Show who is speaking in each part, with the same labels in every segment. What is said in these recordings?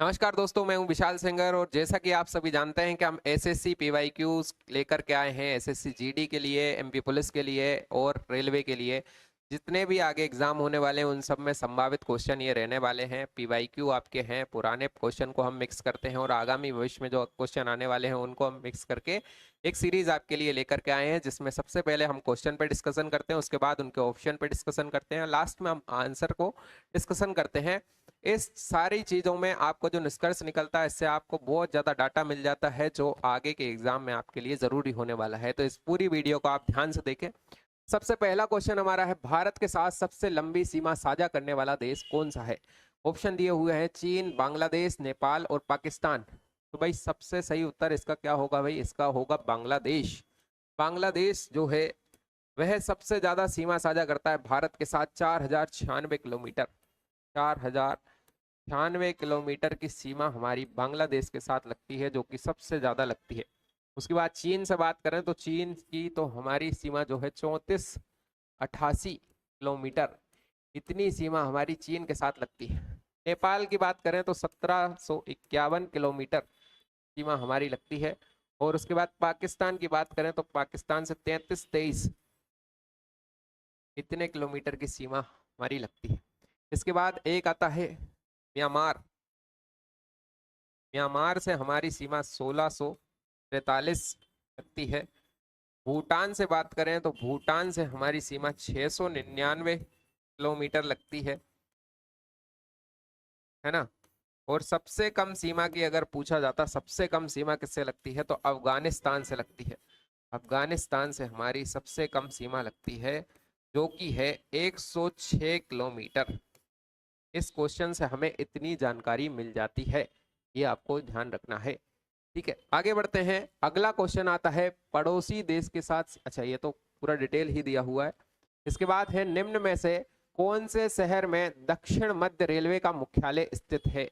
Speaker 1: नमस्कार दोस्तों, मैं हूं विशाल सिंगर और जैसा कि आप सभी जानते हैं कि हम एसएससी पीवाईक्यूज लेकर के आए हैं। एसएससी जीडी के लिए, एमपी पुलिस के लिए और रेलवे के लिए जितने भी आगे एग्जाम होने वाले हैं उन सब में संभावित क्वेश्चन ये रहने वाले हैं। पीवाईक्यू आपके हैं, पुराने क्वेश्चन को हम मिक्स करते हैं और आगामी भविष्य में जो क्वेश्चन आने वाले हैं उनको हम मिक्स करके एक सीरीज आपके लिए लेकर के आए हैं, जिसमें सबसे पहले हम क्वेश्चन पे डिस्कशन करते हैं, उसके बाद उनके ऑप्शन पे डिस्कशन करते हैं, लास्ट में हम आंसर को डिस्कशन करते हैं। इस सारी चीज़ों में आपको जो निष्कर्ष निकलता है, इससे आपको बहुत ज़्यादा डाटा मिल जाता है जो आगे के एग्जाम में आपके लिए ज़रूरी होने वाला है। तो इस पूरी वीडियो को आप ध्यान से देखें। सबसे पहला क्वेश्चन हमारा है, भारत के साथ सबसे लंबी सीमा साझा करने वाला देश कौन सा है? ऑप्शन दिए हुए हैं चीन, बांग्लादेश, नेपाल और पाकिस्तान। तो भाई सबसे सही उत्तर इसका क्या होगा? भाई इसका होगा बांग्लादेश। बांग्लादेश जो है वह सबसे ज्यादा सीमा साझा करता है भारत के साथ, 4096 किलोमीटर। 4096 किलोमीटर की सीमा हमारी बांग्लादेश के साथ लगती है, जो कि सबसे ज्यादा लगती है। उसके बाद चीन से बात करें तो चीन की तो हमारी सीमा जो है 3488 किलोमीटर, इतनी सीमा हमारी चीन के साथ लगती है। नेपाल की बात करें तो 1751 किलोमीटर सीमा हमारी लगती है। और उसके बाद पाकिस्तान की बात करें तो पाकिस्तान से 3323 इतने किलोमीटर की सीमा हमारी लगती है। इसके बाद एक आता है म्यांमार। म्यांमार से हमारी सीमा 1643 लगती है। भूटान से बात करें तो भूटान से हमारी सीमा 699 किलोमीटर लगती है ना। और सबसे कम सीमा की अगर पूछा जाता, सबसे कम सीमा किससे लगती है, तो अफगानिस्तान से लगती है। अफगानिस्तान से हमारी सबसे कम सीमा लगती है, जो कि है 106 किलोमीटर। इस क्वेश्चन से हमें इतनी जानकारी मिल जाती है, ये आपको ध्यान रखना है। ठीक है, आगे बढ़ते हैं। अगला क्वेश्चन आता है, पड़ोसी देश के साथ, अच्छा ये तो पूरा डिटेल ही दिया हुआ है। इसके बाद है, निम्न में से कौन से शहर में दक्षिण मध्य रेलवे का मुख्यालय स्थित है?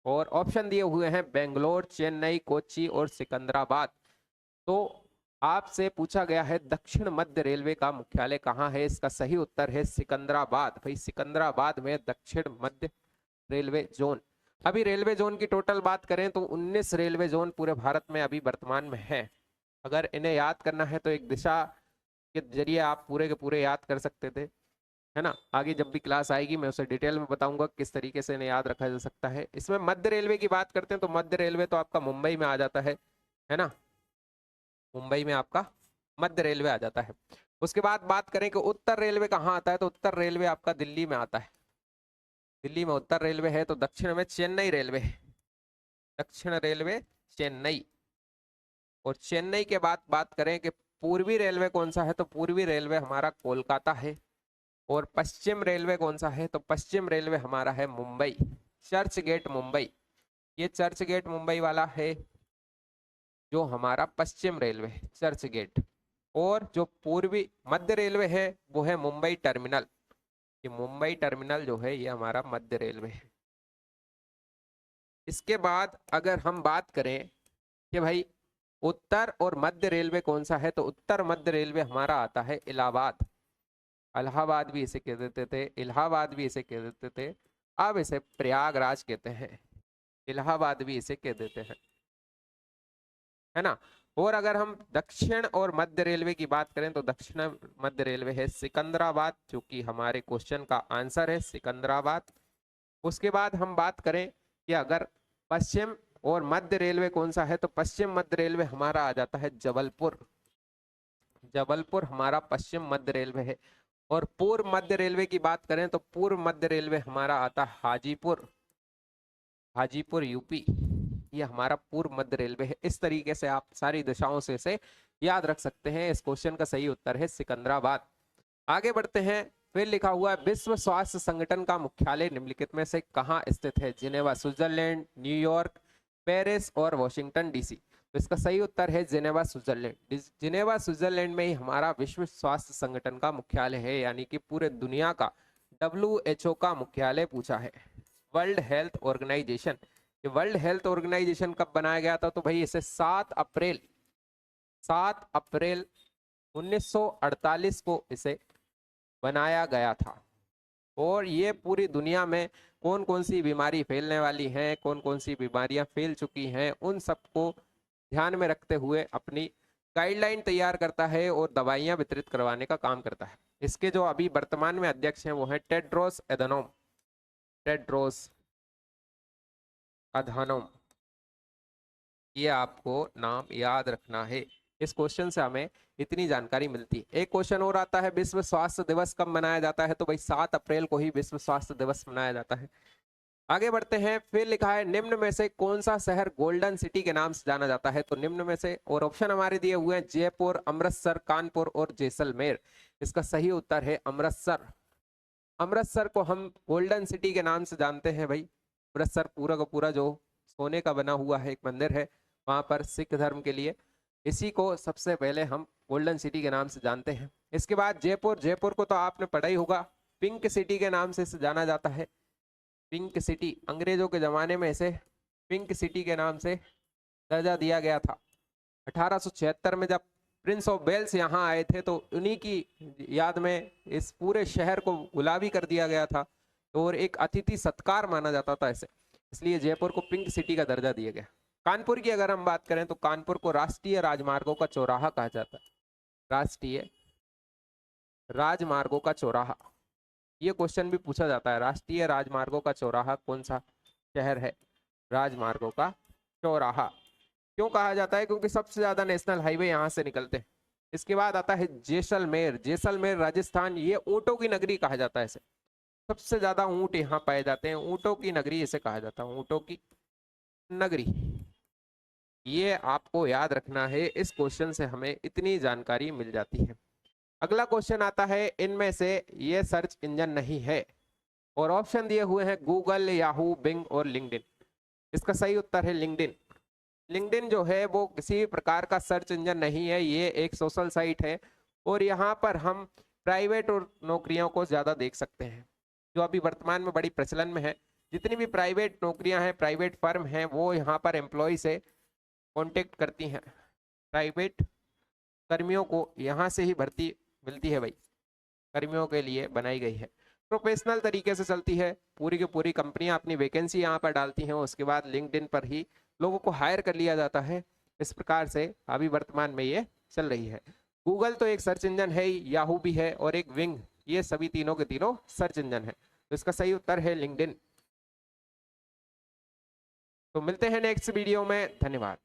Speaker 1: और ऑप्शन दिए हुए हैं बेंगलोर, चेन्नई, कोच्चि और सिकंदराबाद। तो आपसे पूछा गया है दक्षिण मध्य रेलवे का मुख्यालय कहाँ है? इसका सही उत्तर है सिकंदराबाद। भाई सिकंदराबाद में दक्षिण मध्य रेलवे जोन। अभी रेलवे जोन की टोटल बात करें तो 19 रेलवे जोन पूरे भारत में अभी वर्तमान में है। अगर इन्हें याद करना है तो एक दिशा के जरिए आप पूरे के पूरे याद कर सकते थे, है ना। आगे जब भी क्लास आएगी मैं उसे डिटेल में बताऊंगा किस तरीके से इन्हें याद रखा जा सकता है। इसमें मध्य रेलवे की बात करते हैं तो मध्य रेलवे तो आपका मुंबई में आ जाता है ना। मुंबई में आपका मध्य रेलवे आ जाता है। उसके बाद बात करें कि उत्तर रेलवे कहाँ आता है, तो उत्तर रेलवे आपका दिल्ली में आता है। दिल्ली में उत्तर रेलवे है। तो दक्षिण में चेन्नई रेलवे है। दक्षिण रेलवे चेन्नई। और चेन्नई के बाद बात करें कि पूर्वी रेलवे कौन सा है, तो पूर्वी रेलवे हमारा कोलकाता है। और पश्चिम रेलवे कौन सा है, तो पश्चिम रेलवे हमारा है मुंबई, चर्च गेट मुंबई। ये चर्च गेट मुंबई वाला है जो हमारा पश्चिम रेलवे है, चर्च गेट। और जो पूर्वी मध्य रेलवे है वो है मुंबई टर्मिनल। ये मुंबई टर्मिनल जो है ये हमारा मध्य रेलवे है। इसके बाद अगर हम बात करें कि भाई उत्तर और मध्य रेलवे कौन सा है, तो उत्तर मध्य रेलवे हमारा आता है इलाहाबाद। इलाहाबाद भी इसे कह देते थे, इलाहाबाद भी इसे कह देते थे, अब इसे प्रयागराज कहते हैं। इलाहाबाद भी इसे कह देते हैं, है ना। और अगर हम दक्षिण और मध्य रेलवे की बात करें तो दक्षिण मध्य रेलवे है सिकंदराबाद, जो कि हमारे क्वेश्चन का आंसर है सिकंदराबाद। उसके बाद हम बात करें कि अगर पश्चिम और मध्य रेलवे कौन सा है, तो पश्चिम मध्य रेलवे हमारा आ जाता है जबलपुर। जबलपुर हमारा पश्चिम मध्य रेलवे है। और पूर्व मध्य रेलवे की बात करें तो पूर्व मध्य रेलवे हमारा आता है हाजीपुर। हाजीपुर यूपी, ये हमारा पूर्व मध्य रेलवे है। इस तरीके से आप सारी दिशाओं से इसे याद रख सकते हैं। इस क्वेश्चन का सही उत्तर है सिकंदराबाद। आगे बढ़ते हैं। फिर लिखा हुआ है, विश्व स्वास्थ्य संगठन का मुख्यालय निम्नलिखित में से कहाँ स्थित है? जिनेवा स्विट्जरलैंड, न्यूयॉर्क, पेरिस और वॉशिंगटन डीसी। तो इसका सही उत्तर है जिनेवा स्विट्जरलैंड। जिनेवा स्विट्जरलैंड में ही हमारा विश्व स्वास्थ्य संगठन का मुख्यालय है, यानी कि पूरे दुनिया का WHO का मुख्यालय पूछा है। World Health Organisation. ये वर्ल्ड हेल्थ ऑर्गेनाइजेशन कब बनाया गया था, तो भाई इसे 7 अप्रैल 1948 को इसे बनाया गया था। और ये पूरी दुनिया में कौन कौन सी बीमारी फैलने वाली है, कौन कौन सी बीमारियां फैल चुकी हैं, उन सबको ध्यान में रखते हुए अपनी गाइडलाइन तैयार करता है और दवाइयां वितरित करवाने का काम करता है। इसके जो अभी वर्तमान में अध्यक्ष हैं वो है टेड्रोस एधनोम, टेड्रोस अधानोम। ये आपको नाम याद रखना है। इस क्वेश्चन से हमें इतनी जानकारी मिलती है। एक क्वेश्चन और आता है, विश्व स्वास्थ्य दिवस कब मनाया जाता है? तो भाई 7 अप्रैल को ही विश्व स्वास्थ्य दिवस मनाया जाता है। आगे बढ़ते हैं। फिर लिखा है निम्न में से कौन सा शहर गोल्डन सिटी के नाम से जाना जाता है? तो निम्न में से, और ऑप्शन हमारे दिए हुए हैं जयपुर, अमृतसर, कानपुर और जैसलमेर। इसका सही उत्तर है अमृतसर। अमृतसर को हम गोल्डन सिटी के नाम से जानते हैं भाई। अमृतसर पूरा का पूरा जो सोने का बना हुआ है एक मंदिर है वहां पर सिख धर्म के लिए, इसी को सबसे पहले हम गोल्डन सिटी के नाम से जानते हैं। इसके बाद जयपुर, जयपुर को तो आपने पढ़ा ही होगा, पिंक सिटी के नाम से जाना जाता है। पिंक सिटी, अंग्रेजों के जमाने में इसे पिंक सिटी के नाम से दर्जा दिया गया था। 1876 में जब प्रिंस ऑफ वेल्स यहाँ आए थे तो उन्हीं की याद में इस पूरे शहर को गुलाबी कर दिया गया था और एक अतिथि सत्कार माना जाता था इसे, इसलिए जयपुर को पिंक सिटी का दर्जा दिया गया। कानपुर की अगर हम बात करें तो कानपुर को राष्ट्रीय राजमार्गों का चौराहा कहा जाता है। राष्ट्रीय राजमार्गों का चौराहा, ये क्वेश्चन भी पूछा जाता है। राष्ट्रीय राजमार्गों का चौराहा कौन सा शहर है? राजमार्गों का चौराहा क्यों कहा जाता है? क्योंकि सबसे ज्यादा नेशनल हाईवे यहाँ से निकलते हैं। इसके बाद आता है जैसलमेर, जैसलमेर राजस्थान, ये ऊंटों की नगरी कहा जाता है इसे। सबसे ज्यादा ऊंट यहाँ पाए जाते हैं, ऊंटों की नगरी इसे कहा जाता है, ऊंटों की नगरी। ये आपको याद रखना है, इस क्वेश्चन से हमें इतनी जानकारी मिल जाती है। अगला क्वेश्चन आता है, इनमें से ये सर्च इंजन नहीं है, और ऑप्शन दिए हुए हैं गूगल, याहू, बिंग और लिंक्डइन। इसका सही उत्तर है लिंक्डइन। लिंक्डइन जो है वो किसी प्रकार का सर्च इंजन नहीं है, ये एक सोशल साइट है और यहाँ पर हम प्राइवेट और नौकरियों को ज्यादा देख सकते हैं जो अभी वर्तमान में बड़ी प्रचलन में है। जितनी भी प्राइवेट नौकरियां हैं, प्राइवेट फर्म हैं, वो यहाँ पर एम्प्लॉय से कांटेक्ट करती हैं। प्राइवेट कर्मियों को यहाँ से ही भर्ती मिलती है भाई, कर्मियों के लिए बनाई गई है। प्रोफेशनल तरीके से चलती है, पूरी की पूरी कंपनियां अपनी वैकेंसी यहाँ पर डालती हैं, उसके बाद लिंक्डइन पर ही लोगों को हायर कर लिया जाता है। इस प्रकार से अभी वर्तमान में ये चल रही है। गूगल तो एक सर्च इंजन है ही, याहू भी है और एक विंग, ये सभी तीनों के तीनों सर्च इंजन है। तो इसका सही उत्तर है लिंक्डइन। तो मिलते हैं नेक्स्ट वीडियो में, धन्यवाद।